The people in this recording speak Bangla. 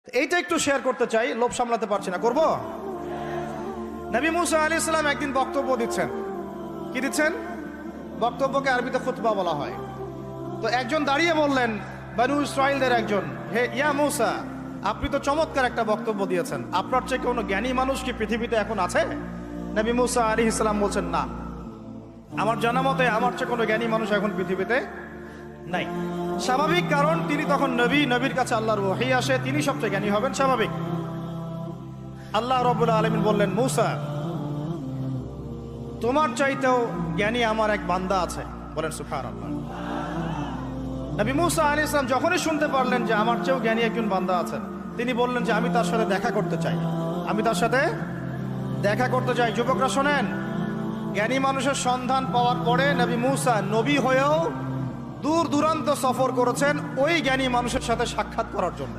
এইটা একটু শেয়ার করতে চাই, লোভ সামলাতে পারছি না, করব। নবী মুসা আলাইহিস সালাম একদিন বক্তব্য দিচ্ছেন। কি দিচ্ছেন? বক্তব্যকে আরবিতে খুতবা বলা হয়। তো একজন দাঁড়িয়ে বললেন, বনু ইসরাইলদের একজন, হে ইয়া মুসা, আপনি তো চমৎকার একটা বক্তব্য দিয়েছেন, আপনার চেয়ে কোনো জ্ঞানী মানুষ কি পৃথিবীতে এখন আছে? নবী মুসা আলাইহিস সালাম বলছেন, না, আমার জানা মতে আমার চেয়ে কোনো জ্ঞানী মানুষ এখন পৃথিবীতে নাই। স্বাভাবিক, কারণ তিনি তখন নবী, নবীর কাছে আল্লাহর ওহী আসে, তিনি সবচেয়ে জ্ঞানী হবেন, স্বাভাবিক। আল্লাহ রাব্বুল আলামিন বললেন, মুসা, তোমার চাইতেও জ্ঞানী আমার এক বান্দা আছে। বলেন সুবহানাল্লাহ। নবী মুসা আলাইহিস সালাম যখনই শুনতে পারলেন যে আমার চেয়েও জ্ঞানী একজন বান্দা আছেন, তিনি বললেন যে আমি তার সাথে দেখা করতে চাই, আমি তার সাথে দেখা করতে চাই। যুবকরা শোনেন, জ্ঞানী মানুষের সন্ধান পাওয়ার পরে নবী মুসা নবী হয়েও দূর দূরান্ত সফর করেছেন ওই জ্ঞানী মানুষের সাথে সাক্ষাৎ করার জন্য।